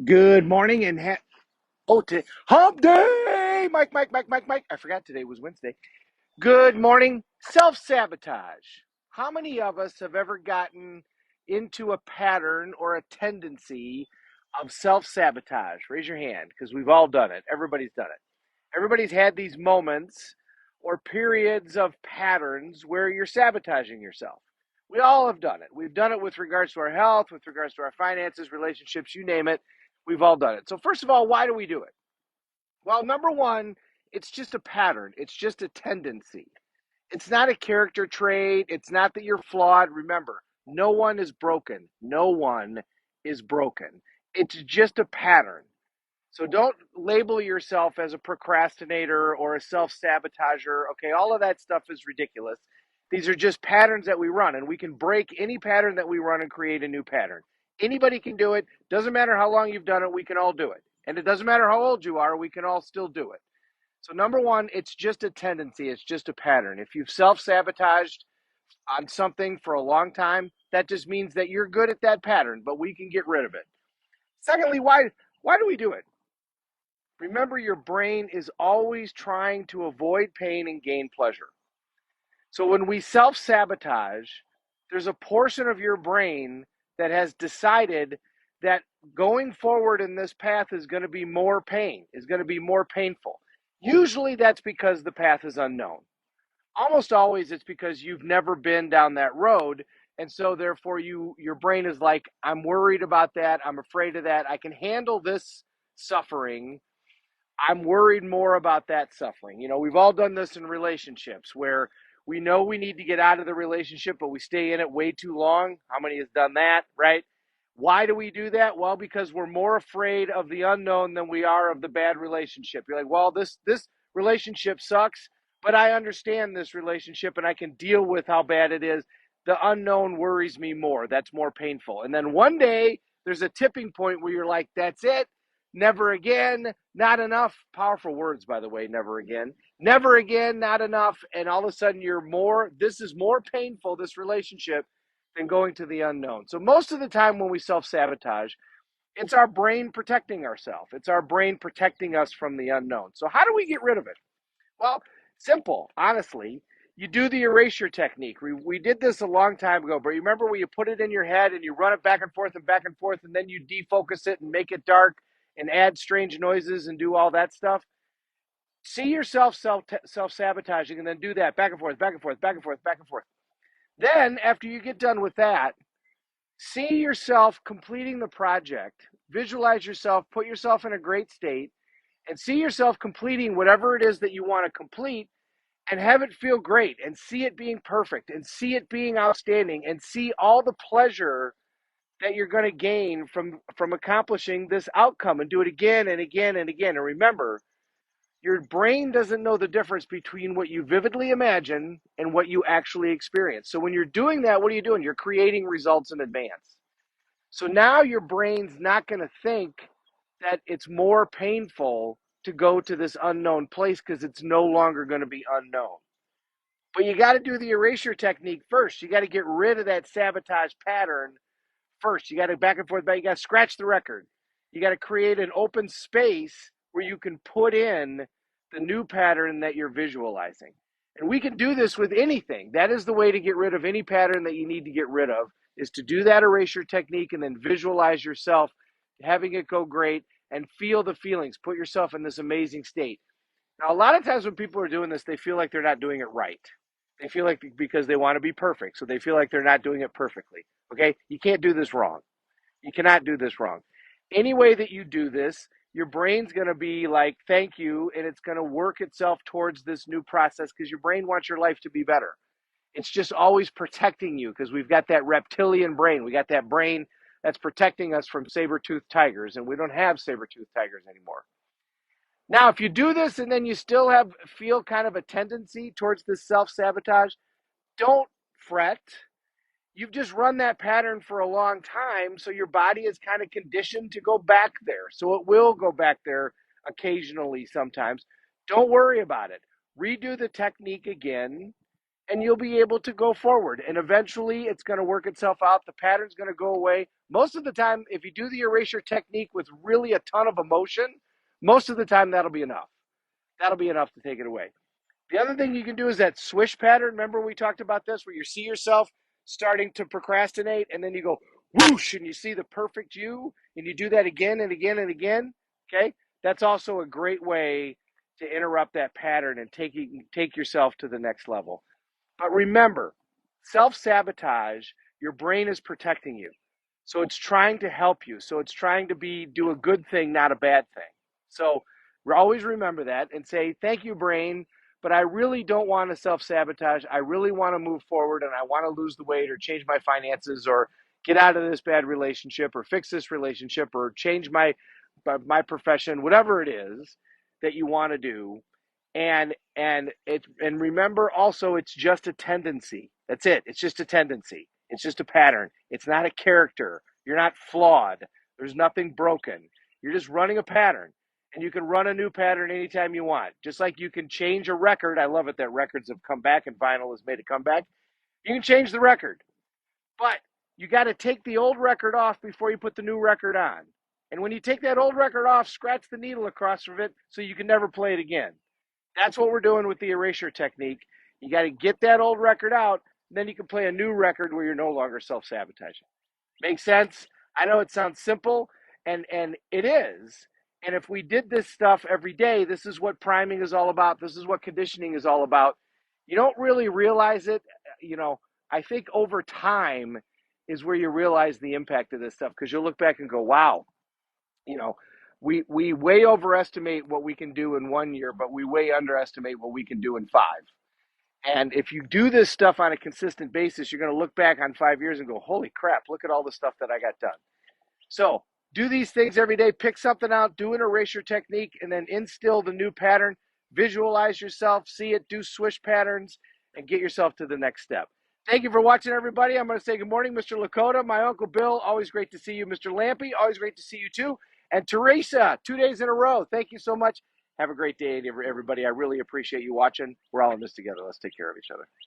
Good morning and hump day! Mike. I forgot today was Wednesday. Good morning. Self-sabotage. How many of us have ever gotten into a pattern or a tendency of self-sabotage? Raise your hand because we've all done it. Everybody's done it. Everybody's had these moments or periods of patterns where you're sabotaging yourself. We all have done it. We've done it with regards to our health, with regards to our finances, relationships, you name it. We've all done it. So, first of all, why do we do it? Well, number one, it's just a pattern, it's just a tendency. It's not a character trait. It's not that you're flawed. Remember, no one is broken. No one is broken. It's just a pattern. So don't label yourself as a procrastinator or a self-sabotager. Okay, all of that stuff is ridiculous. These are just patterns that we run, and we can break any pattern that we run and create a new pattern. Anybody can do it. Doesn't matter how long you've done it, we can all do it. And it doesn't matter how old you are, we can all still do it. So number one, it's just a tendency, it's just a pattern. If you've self-sabotaged on something for a long time, that just means that you're good at that pattern, but we can get rid of it. Secondly, why do we do it? Remember, your brain is always trying to avoid pain and gain pleasure. So when we self sabotage, there's a portion of your brain that has decided that going forward in this path is going to be more pain, is going to be more painful. Usually that's because the path is unknown. Almost always it's because you've never been down that road. And so therefore your brain is like, I'm worried about that. I'm afraid of that. I can handle this suffering. I'm worried more about that suffering. You know, we've all done this in relationships where we know we need to get out of the relationship, but we stay in it way too long. How many has done that, right? Why do we do that? Well, because we're more afraid of the unknown than we are of the bad relationship. You're like, well, this relationship sucks, but I understand this relationship and I can deal with how bad it is. The unknown worries me more. That's more painful. And then one day there's a tipping point where you're like, that's it. Never again, not enough. Powerful words, by the way, never again, not enough. And all of a sudden this is more painful, this relationship, than going to the unknown. So most of the time when we self-sabotage, it's our brain protecting ourselves. It's our brain protecting us from the unknown. So how do we get rid of it? Well, simple, honestly. You do the erasure technique. We did this a long time ago, but remember when you put it in your head and you run it back and forth, and then you defocus it and make it dark and add strange noises and do all that stuff? See yourself self-sabotaging and then do that back and forth, back and forth, back and forth, back and forth. Then, after you get done with that, see yourself completing the project, visualize yourself, put yourself in a great state, and see yourself completing whatever it is that you want to complete and have it feel great and see it being perfect and see it being outstanding and see all the pleasure that you're going to gain from accomplishing this outcome, and do it again and again and again. And remember, your brain doesn't know the difference between what you vividly imagine and what you actually experience. So when you're doing that, what are you doing? You're creating results in advance. So now your brain's not going to think that it's more painful to go to this unknown place because it's no longer going to be unknown. But you got to do the erasure technique first. You got to get rid of that sabotage pattern first. You got to back and forth, you got to scratch the record. You got to create an open space where you can put in the new pattern that you're visualizing. And we can do this with anything. That is the way to get rid of any pattern that you need to get rid of, is to do that erasure technique and then visualize yourself having it go great and feel the feelings. Put yourself in this amazing state. Now, a lot of times when people are doing this, they feel like they're not doing it right. They feel like because they want to be perfect, so they feel like they're not doing it perfectly. Okay? You can't do this wrong. You cannot do this wrong. Any way that you do this, your brain's going to be like, thank you, and it's going to work itself towards this new process because your brain wants your life to be better. It's just always protecting you because we've got that reptilian brain. We got that brain that's protecting us from saber-toothed tigers, and we don't have saber-toothed tigers anymore. Now, if you do this and then you still feel kind of a tendency towards this self-sabotage, don't fret. You've just run that pattern for a long time, so your body is kind of conditioned to go back there. So it will go back there occasionally sometimes. Don't worry about it. Redo the technique again and you'll be able to go forward. And eventually it's going to work itself out. The pattern's going to go away. Most of the time, if you do the erasure technique with really a ton of emotion, most of the time that'll be enough. That'll be enough to take it away. The other thing you can do is that swish pattern. Remember we talked about this, where you see yourself starting to procrastinate and then you go whoosh and you see the perfect you, and you do that again and again and again. Okay. That's also a great way to interrupt that pattern and take yourself to the next level. But remember, self-sabotage, your brain is protecting you. So it's trying to help you. So it's trying to do a good thing, not a bad thing. So always remember that and say, thank you, brain, but I really don't want to self-sabotage. I really want to move forward, and I want to lose the weight or change my finances or get out of this bad relationship or fix this relationship or change my profession, whatever it is that you want to do. And remember also, it's just a tendency. That's it. It's just a tendency. It's just a pattern. It's not a character. You're not flawed. There's nothing broken. You're just running a pattern. And you can run a new pattern anytime you want. Just like you can change a record. I love it that records have come back and vinyl has made a comeback. You can change the record. But you got to take the old record off before you put the new record on. And when you take that old record off, scratch the needle across from it so you can never play it again. That's what we're doing with the erasure technique. You got to get that old record out, and then you can play a new record where you're no longer self-sabotaging. Make sense? I know it sounds simple, and it is. And if we did this stuff every day, this is what priming is all about. This is what conditioning is all about. You don't really realize it. I think over time is where you realize the impact of this stuff, because you'll look back and go, wow, you know, we way overestimate what we can do in 1 year, but we way underestimate what we can do in 5. And if you do this stuff on a consistent basis, you're going to look back on 5 years and go, holy crap, look at all the stuff that I got done. So do these things every day, pick something out, do an erasure technique, and then instill the new pattern. Visualize yourself, see it, do swish patterns, and get yourself to the next step. Thank you for watching, everybody. I'm going to say good morning, Mr. Lakota, my Uncle Bill. Always great to see you. Mr. Lampy, always great to see you too. And Teresa, 2 days in a row. Thank you so much. Have a great day, everybody. I really appreciate you watching. We're all in this together. Let's take care of each other.